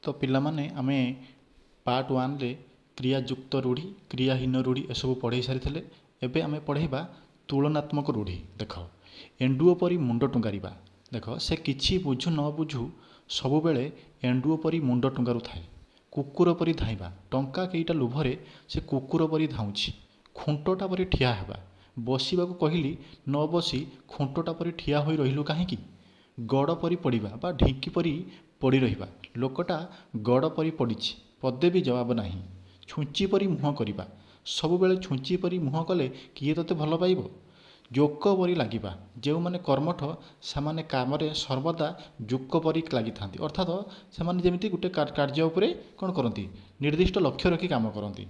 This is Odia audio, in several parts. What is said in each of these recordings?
तो पिलामाने आमे पार्ट 1 रे क्रियायुक्त रूढ़ी क्रियाहीन रूढ़ी एसबू पढ़ाई सारी एबे आमे पढ़ेबा तुलनात्मक रूढ़ी। देख एंडुओ परी मुंड टुंगारिबा। देख से किछि बुझु न बुझु सबुबेले एंडुओ परी मुंड टुंगारु थाए। कुकुर परी धाइबा टंका केईटा लोभरे से कुकुर परी धाउछि। खुंटटा परी ठिया हेबा। बसिबाकू कहिली न बसी खुंटटा परी ठिया होई रहिलु काहेकि। गड़ परी पड़िबा बा ढिंकी परी पड़ी रहिबा। लोकटा गड़ परी पड़िछि पदे भी जवाब नाही। छुंची परी मुह करिबा। सबुबेले छुंची परी मुह कले किए तोते भल पाइबो। जोक परी लागिबा। जो माने कर्मठ सामाने कामरे सर्वदा जोक परी लागिथांती। अर्थात सेमाने जेमिति गुटे कार्य उपरे कोन करंती निर्दिष्ट लक्ष्य रखी काम करंती।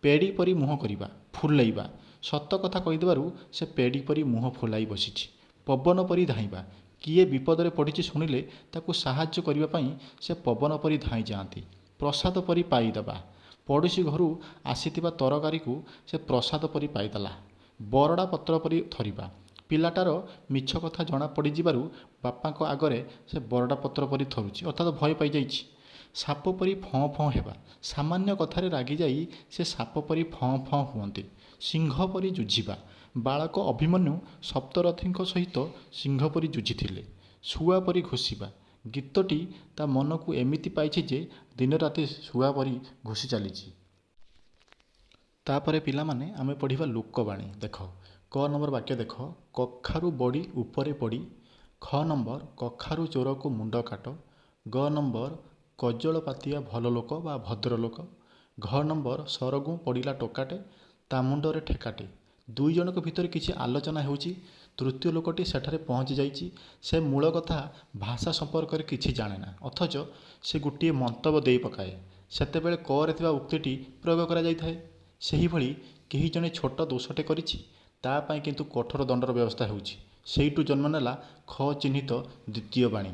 पेड़ी परी मुह करिबा फुलैबा। सत कथा कहिदेबारु से पेड़ी परी मुह फुलाई बसिछि। पवन परी धाइबा। किए विपदरे पड़िछि शुणिले ताकू साहाय्य करिबा पई से पवन परी धाई जाआंती। प्रसाद परी पाईदेबा। पड़ोशी घरू आसीथिबा तरकारी को से प्रसाद परी पाईदेला। बरड़ा पत्र परी थरिबा। पिलाटार मिछ कथा जना पड़ी जिबारु बापाको आगरे से बरड़ा पत्र परी थरुछि अर्थात भय पाई जाइछि। साप परी फँ फँ हेबा। सामान्य कथारे रागी जाई से साप परी फँ फँ हुअन्ति। सिंह परी जुझिबा। बालक अभिमन्यु सप्तरथीଙ୍କ सहित सिंह परी जुझिथिले। शुआ परी घोषिबा। गीतटी ता मन को एमिति पाइछि जे दिन राति शुआ परी घोषि चलीछि। तापरे पिलामाने आमे पढ़िबा लोकवाणी। देख क नंबर वाक्य देख कखारु बड़ी उपरे पड़ी। ख नंबर कखारु चोर को मुंड काट। ग नंबर कजल पातिया भल लोक बा भद्र लोक। घ नंबर सरगु पड़िला टोकाटे ता मुंडरे ठेकाटे। दुई जनक भितर किछि आलोचना हेउछि। तृतीय लोकटी सेठारे पहुँची जाइछि। से मूल कथा भाषा संपर्क में किछि जानेना अथच से गोटे मंतव्य दे पकाए। सेतेबेले करे थिबा उक्तिटी प्रयोग करा जाय थाए। सेही भली केही जने छोट दोषटे करिछि ता पई किंतु कठोर दंडर व्यवस्था हेउछि। सेइटु जन्म नेला ख चिन्हित द्वितीय वाणी।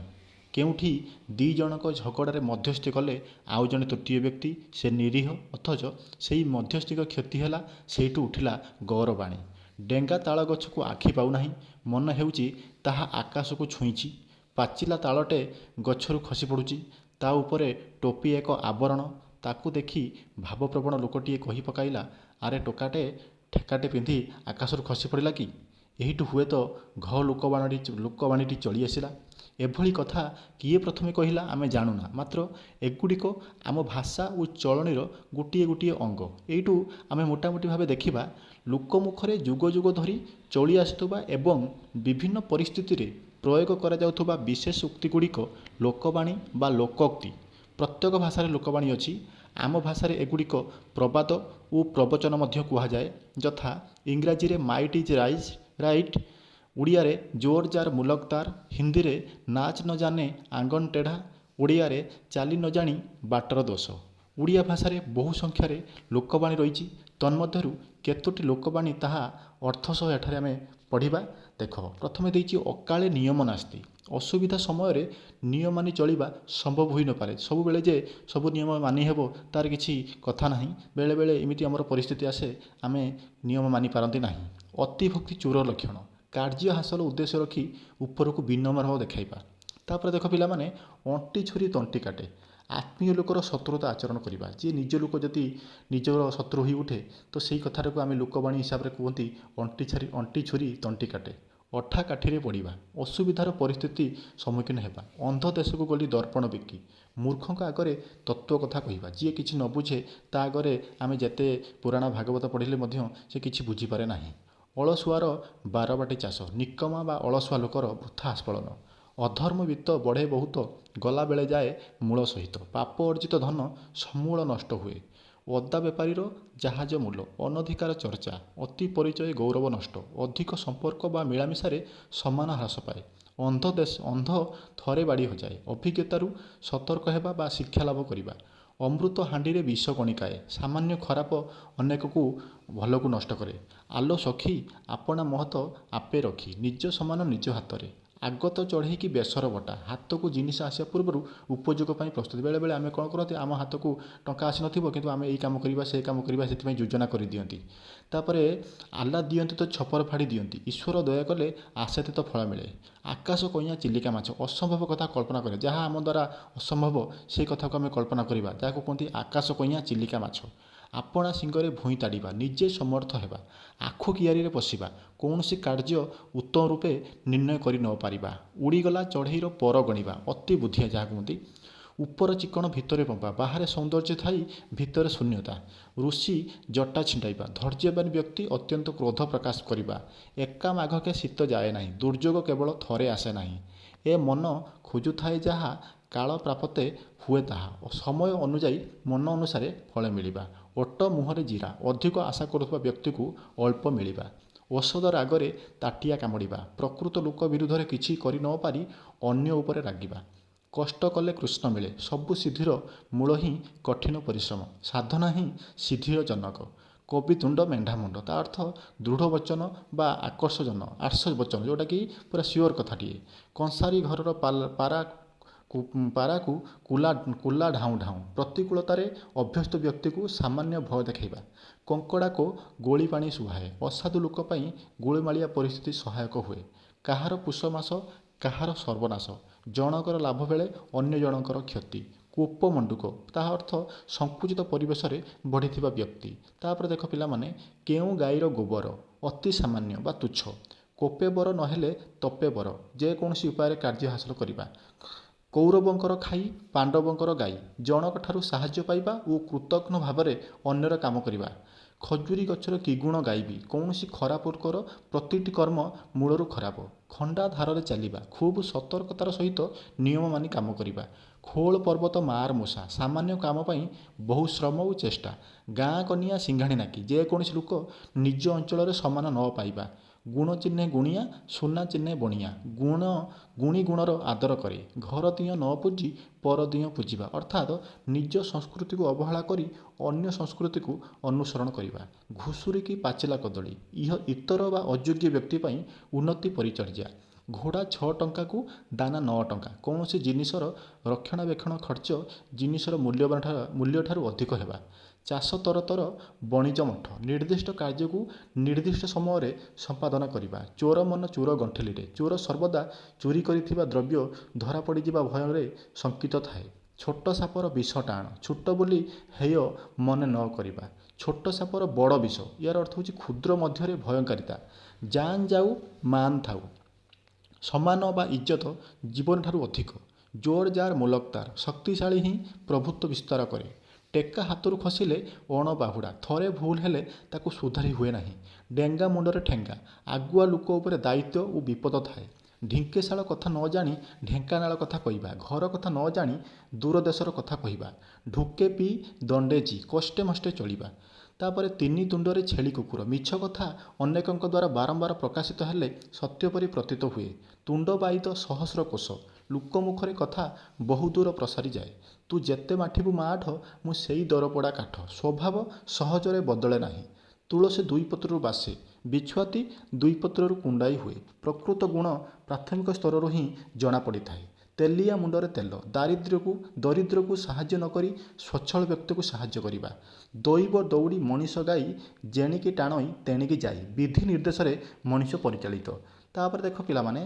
केउठी दी जनक झगड़ारे मध्यस्थी कले आउ जने तृतीय व्यक्ति से निरीह अथच सेही मध्यस्थी क्षति है सेइटु उठिला गौरवाणी। डेंगा ताल गछ को आखि पाउनाही मन हेउछि ताहा आकाश को छुईछि। पाचिला तालटे गछरु खसी पड़ुछि ता उपरे टोपी एक आवरण। ताकू देखी भावप्रवण लोकटीए कही पकाइला आरे टोकाटे ठेकाटे पिंधि आकाशरु खसी पड़िला कि। एहिटु हुए तो घ लोकवाणी चली आसिला। एभली कथा किए प्रथमे कहिला आमे जानुना मात्र एगुड़िक आम भाषा और चलनीर गोटे गोटे अंग। एइटु आमे मोटामोटी भावे देखिबा लोकमुखरे जुग जुग धरी चली आसुवा एवं विभिन्न परिस्थिति रे प्रयोग करा जाउथुबा विशेष उक्ति गुड़िक लोकवाणी बा लोकोक्ति। प्रत्येक भाषा लोकवाणी अच्छी। आम भाषा एगुड़िक प्रबाद और प्रवचन मध्य कुहाजाए। यथा इंग्राजी रे माइट इज राइट। उड़िया रे जोर जार मुलक तार। हिंदी रे नाच न जाने आंगन टेढ़ा। ओडिया रे चाली न जानी बाटर दोष। उड़िया भाषा रे बहु संख्यार लोकवाणी रही। तन्मध्यरु केतोटी लोकवाणी ताहा अर्थ सह एठारे आमे पढ़िबा। देख प्रथमे देइछि अकाले नियम नास्ति। असुविधा समय रे नियम मानि चलिबा संभव होई न पारे। सब बेले जे सब नियम मानि हेबो तार किछि कथा नाही। बेले बेले एमिति हमर परिस्थिति आसे आमे नियम मानि पारंती नाही। अतिभक्ति चोर लक्षण। कार्य हासिल उद्देश्य रखी ऊपर को विनम्र भाव देखाइबा। तापर देख पिला माने अंटी छुरी तंटी काटे। आत्मीय लोकर शत्रुता आचरण करवा। जी निज लोक जदि निजर शत्रु हो उठे तो सही कथार को आम लोकवाणी हिसाब से कहती अंटी छुरी तंटी काटे। अठा काठी पड़ा असुविधार परिस्थिति सम्मुखीन होगा। अंध देश को गली दर्पण बिकी। मूर्खों आगे तत्व कथा कहवा। जी किसी न बुझे ता आगे आम जिते पुराण भागवत पढ़िले से किसी बुझीपारे ना। अलसुआर बारबाटी चाष। निकमा बा अलसुआ लोकर वृथा आस्फलन। अधर्म वित्त बढ़े बहुत गला बेले जाए मूल सहित। पाप अर्जित धन समूल नष्ट हुए। अदा बेपारीर जहाज मूल। अनधिकार चर्चा। अति परिचय गौरव नष्ट। अधिक संपर्क बा मिलामिशारे समान ह्रास पाए। अंध थरे बाड़ी हजाए। अभिज्ञतारू सतर्क हेबा बा शिक्षा लाभ करिबा। अमृत हांडी रे विष कणिकाए। सामान्य खराप अनेक को भल को नष्ट करे। आलो सखी आपना महत आपे रखी। निज समान निज हाथ में। ଆଗତ ଚଢ଼େଇକି ବେସର ବଟା। ହାତକୁ ଜିନିଷ ଆସିବା ପୂର୍ବରୁ ଉପଯୋଗ ପାଇଁ ପ୍ରସ୍ତୁତି। ବେଳେବେଳେ ଆମେ କ'ଣ କରନ୍ତି, ଆମ ହାତକୁ ଟଙ୍କା ଆସିନଥିବ କିନ୍ତୁ ଆମେ ଏଇ କାମ କରିବା ସେ କାମ କରିବା ସେଥିପାଇଁ ଯୋଜନା କରିଦିଅନ୍ତି। ତାପରେ ଆଲ୍ଲା ଦିଅନ୍ତି ତ ଛପର ଫାଡ଼ି ଦିଅନ୍ତି, ଈଶ୍ୱର ଦୟା କଲେ ଆଶା ତୀତ ଫଳ ମିଳେ। ଆକାଶ କଇଁଆ ଚିଲିକା ମାଛ। ଅସମ୍ଭବ କଥା କଳ୍ପନା କରିବା, ଯାହା ଆମ ଦ୍ୱାରା ଅସମ୍ଭବ ସେଇ କଥାକୁ ଆମେ କଳ୍ପନା କରିବା, ଯାହାକୁ କୁହନ୍ତି ଆକାଶ କଇଁଆ ଚିଲିକା ମାଛ। ଆପଣା ଶିଙ୍ଗରେ ଭୁଇଁ ତାଡ଼ିବା, ନିଜେ ସମର୍ଥ ହେବା। ଆଖୁ କିଆରିରେ ପଶିବା, କୌଣସି କାର୍ଯ୍ୟ ଉତ୍ତମ ରୂପେ ନିର୍ଣ୍ଣୟ କରି ନ ପାରିବା। ଉଡ଼ିଗଲା ଚଢ଼େଇର ପର ଗଣିବା, ଅତି ବୁଦ୍ଧିଆ ଯାହା କୁହନ୍ତି। ଉପର ଚିକଣ ଭିତରେ ପମ୍ପା, ବାହାରେ ସୌନ୍ଦର୍ଯ୍ୟ ଥାଇ ଭିତରେ ଶୂନ୍ୟତା। ଋଷି ଜଟା ଛିଣ୍ଡାଇବା, ଧୈର୍ଯ୍ୟବାନ ବ୍ୟକ୍ତି ଅତ୍ୟନ୍ତ କ୍ରୋଧ ପ୍ରକାଶ କରିବା। ଏକା ମାଘକେ ଶୀତ ଯାଏ ନାହିଁ, ଦୁର୍ଯୋଗ କେବଳ ଥରେ ଆସେ ନାହିଁ। ଏ ମନ ଖୋଜୁଥାଏ ଯାହା, କାଳ ପ୍ରାପତେ ହୁଏ ତାହା। ସମୟ ଅନୁଯାୟୀ ମନ ଅନୁସାରେ ଫଳ ମିଳିବା। ଓଟ ମୁହଁରେ ଜିରା, ଅଧିକ ଆଶା କରୁଥିବା ବ୍ୟକ୍ତିକୁ ଅଳ୍ପ ମିଳିବା। ଔଷଧ ରାଗରେ ତାଟିଆ କାମୁଡ଼ିବା, ପ୍ରକୃତ ଲୋକ ବିରୁଦ୍ଧରେ କିଛି କରି ନ ପାରି ଅନ୍ୟ ଉପରେ ରାଗିବା। କଷ୍ଟ କଲେ କୃଷ୍ଣ ମିଳେ, ସବୁ ସିଦ୍ଧିର ମୂଳ ହିଁ କଠିନ ପରିଶ୍ରମ। ସାଧନା ହିଁ ସିଦ୍ଧିର ଜନକ। କବିତୁଣ୍ଡ ମେଣ୍ଢାମୁଣ୍ଡ, ତା ଅର୍ଥ ଦୃଢ଼ ବଚନ ବା ଆଶ୍ୱାସବଚନ, ଯେଉଁଟାକି ପୁରା ସିଓର କଥାଟିଏ। କଂସାରୀ ଘରର ପାରାକୁ କୁଲା ଢାଉଁ ଢାଉଁ, ପ୍ରତିକୂଳତାରେ ଅଭ୍ୟସ୍ତ ବ୍ୟକ୍ତିକୁ ସାମାନ୍ୟ ଭୟ ଦେଖାଇବା। କଙ୍କଡ଼ାକୁ ଗୋଳି ପାଣି ସୁହାଏ, ଅସାଧୁ ଲୋକ ପାଇଁ ଗୋଳିମାଳିଆ ପରିସ୍ଥିତି ସହାୟକ ହୁଏ। କାହାର ପୁଷ ମାସ କାହାର ସର୍ବନାଶ, ଜଣକର ଲାଭ ବେଳେ ଅନ୍ୟ ଜଣଙ୍କର କ୍ଷତି। କୋପ ମଣ୍ଡୁକ, ତାହା ଅର୍ଥ ସଙ୍କୁଚିତ ପରିବେଶରେ ବଢ଼ିଥିବା ବ୍ୟକ୍ତି। ତାପରେ ଦେଖ ପିଲାମାନେ, କେଉଁ ଗାଈର ଗୋବର, ଅତି ସାମାନ୍ୟ ବା ତୁଚ୍ଛ। କୋପେ ବର ନହେଲେ ତପେ ବର, ଯେକୌଣସି ଉପାୟରେ କାର୍ଯ୍ୟ ହାସଲ କରିବା। କୌରବଙ୍କର ଖାଇ ପାଣ୍ଡବଙ୍କର ଗାଈ, ଜଣକଠାରୁ ସାହାଯ୍ୟ ପାଇବା ଓ କୃତଘ୍ନ ଭାବରେ ଅନ୍ୟର କାମ କରିବା। ଖଜୁରୀ ଗଛର କି ଗୁଣ ଗାଇବି, କୌଣସି ଖରାପ ଲୋକର ପ୍ରତିଟି କର୍ମ ମୂଳରୁ ଖରାପ। ଖଣ୍ଡା ଧାରରେ ଚାଲିବା, ଖୁବ୍ ସତର୍କତାର ସହିତ ନିୟମ ମାନି କାମ କରିବା। ଖୋଳ ପର୍ବତ ମାର ମୂଷା, ସାମାନ୍ୟ କାମ ପାଇଁ ବହୁ ଶ୍ରମ ଓ ଚେଷ୍ଟା। ଗାଁ କନିଆ ସିଂଘାଣୀ ନାକି, ଯେକୌଣସି ଲୋକ ନିଜ ଅଞ୍ଚଳରେ ସମ୍ମାନ ନ ପାଇବା। ଗୁଣ ଚିହ୍ନେ ଗୁଣିଆ, ସୁନା ଚିହ୍ନେ ବଣିଆ। ଗୁଣୀ ଗୁଣର ଆଦର କରେ, ଘର ଦିଅଁ ନ ପୂଜି ପର ଦିଅଁ ପୂଜିବା। ଅର୍ଥାତ୍ ନିଜ ସଂସ୍କୃତିକୁ ଅବହେଳା କରି ଅନ୍ୟ ସଂସ୍କୃତିକୁ ଅନୁସରଣ କରିବା। ଘୁଷୁରୀ କି ପାଚିଲା କଦଳୀ, ଇତର ବା ଅଯୋଗ୍ୟ ବ୍ୟକ୍ତି ପାଇଁ ଉନ୍ନତି ପରିଚର୍ଯ୍ୟା। ଘୋଡ଼ା 6 ଟଙ୍କାକୁ ଦାନା 9 ଟଙ୍କା। କୌଣସି ଜିନିଷର ରକ୍ଷଣାବେକ୍ଷଣ ଖର୍ଚ୍ଚ ଜିନିଷର ମୂଲ୍ୟଠାରୁ ଅଧିକ ହେବା। ଚାଷ ତରତର ବଣିଜ ମଠ, ନିର୍ଦ୍ଦିଷ୍ଟ କାର୍ଯ୍ୟକୁ ନିର୍ଦ୍ଦିଷ୍ଟ ସମୟରେ ସମ୍ପାଦନ କରିବା। ଚୋର ମନ ଚୋର ଗଣ୍ଠିଲିରେ, ଚୋର ସର୍ବଦା ଚୋରି କରିଥିବା ଦ୍ରବ୍ୟ ଧରା ପଡ଼ିଯିବା ଭୟରେ ଶଙ୍କିତ ଥାଏ। ଛୋଟ ସାପର ବିଷ ଟାଣ, ଛୋଟ ବୋଲି ହେୟ ମନେ ନ କରିବା। ଛୋଟ ସାପର ବଡ଼ ବିଷ, ଏହାର ଅର୍ଥ ହେଉଛି କ୍ଷୁଦ୍ର ମଧ୍ୟରେ ଭୟଙ୍କାରିତା। ଜାନ୍ ଯାଉ ମାନ ଥାଉ, ସମ୍ମାନ ବା ଇଜ୍ଜତ ଜୀବନଠାରୁ ଅଧିକ। ଜୋର ଯାର ମୁଲକ ତାର, ଶକ୍ତିଶାଳୀ ହିଁ ପ୍ରଭୁତ୍ୱ ବିସ୍ତାର କରେ। ଟେକା ହାତରୁ ଖସିଲେ ଅଣବାହୁଡ଼ା, ଥରେ ଭୁଲ ହେଲେ ତାକୁ ସୁଧାରି ହୁଏ ନାହିଁ। ଡେଙ୍ଗା ମୁଣ୍ଡରେ ଠେଙ୍ଗା, ଆଗୁଆ ଲୋକ ଉପରେ ଦାୟିତ୍ୱ ଓ ବିପଦ ଥାଏ। ଢିଙ୍କେଶାଳ କଥା ନ ଜାଣି ଢେଙ୍କାନାଳ କଥା କହିବା, ଘର କଥା ନ ଜାଣି ଦୂର ଦେଶର କଥା କହିବା। ଢୁକେ ପି ଦଣ୍ଡେ ଜି, କଷ୍ଟେ ମଷ୍ଟେ ଚଳିବା। ତାପରେ ତିନି ତୁଣ୍ଡରେ ଛେଳି କୁକୁର, ମିଛ କଥା ଅନେକଙ୍କ ଦ୍ୱାରା ବାରମ୍ବାର ପ୍ରକାଶିତ ହେଲେ ସତ୍ୟ ପରି ପ୍ରତୀତ ହୁଏ। ତୁଣ୍ଡ ବାଇଦ ସହସ୍ର କୋଶ, ଲୋକମୁଖରେ କଥା ବହୁ ଦୂର ପ୍ରସାରି ଯାଏ। ତୁ ଯେତେ ମାଠିବୁ ମାଠ, ମୁଁ ସେଇ ଦରପୋଡ଼ା କାଠ। ସ୍ୱଭାବ ସହଜରେ ବଦଳେ ନାହିଁ। ତୁଳସୀ ଦୁଇ ପତ୍ରରୁ ବାସେ, ବିଛୁଆତି ଦୁଇ ପତ୍ରରୁ କୁଣ୍ଡାଇ ହୁଏ। ପ୍ରକୃତ ଗୁଣ ପ୍ରାଥମିକ ସ୍ତରରୁ ହିଁ ଜଣାପଡ଼ିଥାଏ। ତେଲିଆ ମୁଣ୍ଡରେ ତେଲ, ଦରିଦ୍ରକୁ ସାହାଯ୍ୟ ନ କରି ସ୍ୱଚ୍ଛଳ ବ୍ୟକ୍ତିକୁ ସାହାଯ୍ୟ କରିବା। ଦୈବ ଦୌଡ଼ି ମଣିଷ ଗାଇ, ଯେଣିକି ଟାଣଇ ତେଣିକି ଯାଇ। ବିଧି ନିର୍ଦ୍ଦେଶରେ ମଣିଷ ପରିଚାଳିତ। ତାପରେ ଦେଖ ପିଲାମାନେ,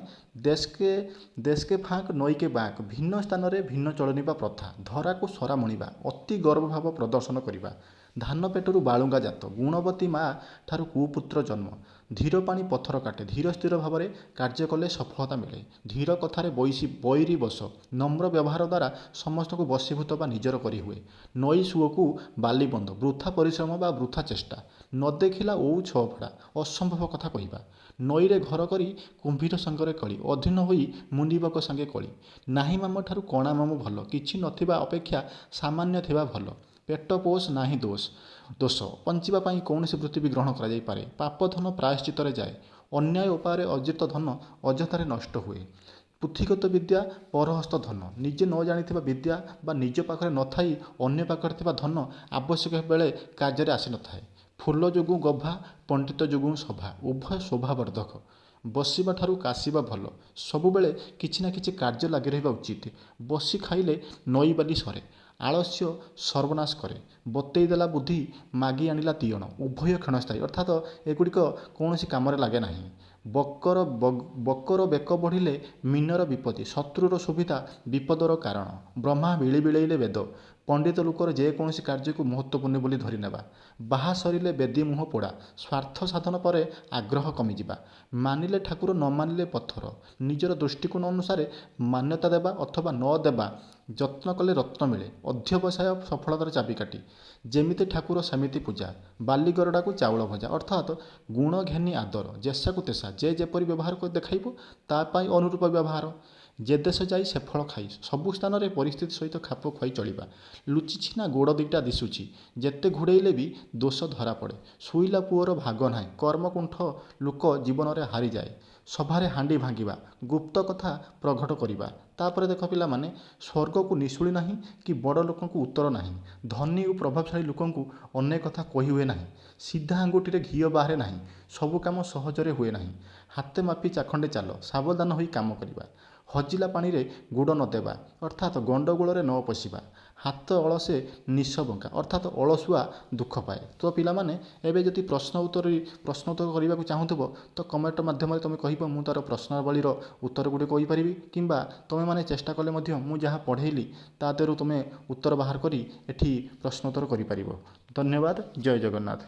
ଦେଶକେ ଫାଙ୍କ ନଈକେ ବାଙ୍କ, ଭିନ୍ନ ସ୍ଥାନରେ ଭିନ୍ନ ଚଳନି ବା ପ୍ରଥା। ଧରାକୁ ସରା ମଣିବା, ଅତି ଗର୍ବ ଭାବ ପ୍ରଦର୍ଶନ କରିବା। ଧାନ ପେଟରୁ ବାଳୁଙ୍ଗା ଜାତ, ଗୁଣବତୀ ମା ଠାରୁ କୁପୁତ୍ର ଜନ୍ମ। ଧୀର ପାଣି ପଥର କାଟେ, ଧୀର ସ୍ଥିର ଭାବରେ କାର୍ଯ୍ୟ କଲେ ସଫଳତା ମିଳେ। ଧୀର କଥାରେ ବୈରୀ ବଶ, ନମ୍ର ବ୍ୟବହାର ଦ୍ୱାରା ସମସ୍ତଙ୍କୁ ବଶୀଭୂତ ବା ନିଜର କରିହୁଏ। ନଈ ସୁଅକୁ ବାଲି ବନ୍ଧ, ବୃଥା ପରିଶ୍ରମ ବା ବୃଥା ଚେଷ୍ଟା। ନ ଦେଖିଲା ଓଉ ଛଅ ଫଡ଼ା, ଅସମ୍ଭବ କଥା କହିବା। ନଈରେ ଘର କରି କୁମ୍ଭୀର ସାଙ୍ଗରେ କଳି, ଅଧୀନ ହୋଇ ମୁନିବକ ସାଙ୍ଗେ କଳି। ନାହିଁ ମାମୁଁ ଠାରୁ କଣା ମାମୁଁ ଭଲ, କିଛି ନଥିବା ଅପେକ୍ଷା ସାମାନ୍ୟ ଥିବା ଭଲ। ପେଟ ପୋଷ ନାହିଁ ଦୋଷ, ବଞ୍ଚିବା ପାଇଁ କୌଣସି ବୃତ୍ତି ବି ଗ୍ରହଣ କରାଯାଇପାରେ। ପାପ ଧନ ପ୍ରାୟଶ୍ଚିତ୍ତରେ ଯାଏ, ଅନ୍ୟାୟ ଉପାୟରେ ଅର୍ଜିତ ଧନ ଅଯଥାରେ ନଷ୍ଟ ହୁଏ। ପୁଥିଗତ ବିଦ୍ୟା ପରହସ୍ତ ଧନ, ନିଜେ ନ ଜାଣିଥିବା ବିଦ୍ୟା ବା ନିଜ ପାଖରେ ନଥାଇ ଅନ୍ୟ ପାଖରେ ଥିବା ଧନ ଆବଶ୍ୟକ ବେଳେ କାର୍ଯ୍ୟରେ ଆସିନଥାଏ। ଫୁଲ ଯୋଗୁଁ ଗଭା, ପଣ୍ଡିତ ଯୋଗୁଁ ସଭା, ଉଭୟ ଶୋଭାବର୍ଦ୍ଧକ। ବସିବା ଠାରୁ କାଶିବା ଭଲ। ସବୁବେଳେ କିଛି ନା କିଛି କାର୍ଯ୍ୟ ଲାଗି ରହିବା ଉଚିତ। ବସି ଖାଇଲେ ନଈବାଲି ସରେ। ଆଳସ୍ୟ ସର୍ବନାଶ କରେ। ବତେଇ ଦେଲା ବୁଦ୍ଧି, ମାଗି ଆଣିଲା ତିଅଣ। ଉଭୟ କ୍ଷଣସ୍ଥାୟୀ, ଅର୍ଥାତ୍ ଏଗୁଡ଼ିକ କୌଣସି କାମରେ ଲାଗେ ନାହିଁ। ବକର ବେକ ବଢ଼ିଲେ ମୀନର ବିପତ୍ତି। ଶତ୍ରୁର ସୁବିଧା ବିପଦର କାରଣ। ବ୍ରହ୍ମା ବିଳେଇଲେ ବେଦ। ପଣ୍ଡିତ ଲୋକର ଯେକୌଣସି କାର୍ଯ୍ୟକୁ ମହତ୍ତ୍ୱପୂର୍ଣ୍ଣ ବୋଲି ଧରିନେବା। ବାହା ସରିଲେ ବେଦୀ ମୁହଁ ପୋଡ଼ା। ସ୍ୱାର୍ଥ ସାଧନ ପରେ ଆଗ୍ରହ କମିଯିବା। ମାନିଲେ ଠାକୁର, ନ ମାନିଲେ ପଥର। ନିଜର ଦୃଷ୍ଟିକୋଣ ଅନୁସାରେ ମାନ୍ୟତା ଦେବା ଅଥବା ନ ଦେବା। ଯତ୍ନ କଲେ ରତ୍ନ ମିଳେ। ଅଧ୍ୟବସାୟ ସଫଳତାର ଚାବିକାଠି। ଯେମିତି ଠାକୁର ସେମିତି ପୂଜା। ବାଲି ଗରଡ଼ାକୁ ଚାଉଳ ଭଜା, ଅର୍ଥାତ୍ ଗୁଣ ଘେନି ଆଦର। ଯେସାକୁ ତେସା, ଯେ ଯେପରି ବ୍ୟବହାର କରି ଦେଖାଇବ ତା ପାଇଁ ଅନୁରୂପ ବ୍ୟବହାର। ଯେ ଦେଶ ଯାଇ ସେ ଫଳ ଖାଇ। ସବୁ ସ୍ଥାନରେ ପରିସ୍ଥିତି ସହିତ ଖାପ ଖୁଆଇ ଚଳିବା। ଲୁଚିଛି ନା ଗୋଡ଼ ଦିଟା ଦିଶୁଛି, ଯେତେ ଘୋଡ଼େଇଲେ ବି ଦୋଷ ଧରାପଡ଼େ। ଶୋଇଲା ପୁଅର ଭାଗ ନାହିଁ। କର୍ମକୁଣ୍ଠ ଲୋକ ଜୀବନରେ ହାରିଯାଏ। ସଭାରେ ହାଣ୍ଡି ଭାଙ୍ଗିବା, ଗୁପ୍ତ କଥା ପ୍ରଘଟ କରିବା। ତାପରେ ଦେଖ ପିଲାମାନେ, ସ୍ୱର୍ଗକୁ ନିଶୁଳି ନାହିଁ କି ବଡ଼ ଲୋକଙ୍କୁ ଉତ୍ତର ନାହିଁ। ଧନୀ ଓ ପ୍ରଭାବଶାଳୀ ଲୋକଙ୍କୁ ଅନେକ କଥା କହି ହୁଏ ନାହିଁ। ସିଧା ଆଙ୍ଗୁଠିରେ ଘିଅ ବାହାରେ ନାହିଁ। ସବୁ କାମ ସହଜରେ ହୁଏ ନାହିଁ। ହାତେ ମାପି ଚାଖଣ୍ଡେ ଚାଲ, ସାବଧାନ ହୋଇ କାମ କରିବା। ହଜିଲା ପାଣିରେ ଗୋଡ଼ ନ ଦେବା, ଅର୍ଥାତ୍ ଗଣ୍ଡଗୋଳରେ ନ ପଶିବା। ହାତ ଅଳସେ ନିଶ ବଙ୍କା, ଅର୍ଥାତ୍ ଅଳସୁଆ ଦୁଃଖ ପାଏ। ତ ପିଲାମାନେ, ଏବେ ଯଦି ପ୍ରଶ୍ନ ଉତ୍ତର କରିବାକୁ ଚାହୁଁଥିବ ତ କମେଣ୍ଟ ମାଧ୍ୟମରେ ତୁମେ କହିବ, ମୁଁ ତା'ର ପ୍ରଶ୍ନାବଳୀର ଉତ୍ତର ଗୁଡ଼ିକ କହିପାରିବି। କିମ୍ବା ତୁମେମାନେ ଚେଷ୍ଟା କଲେ ମଧ୍ୟ ମୁଁ ଯାହା ପଢ଼େଇଲି ତା ଦେହରୁ ତୁମେ ଉତ୍ତର ବାହାର କରି ଏଠି ପ୍ରଶ୍ନୋତ୍ତର କରିପାରିବ। ଧନ୍ୟବାଦ। ଜୟ ଜଗନ୍ନାଥ।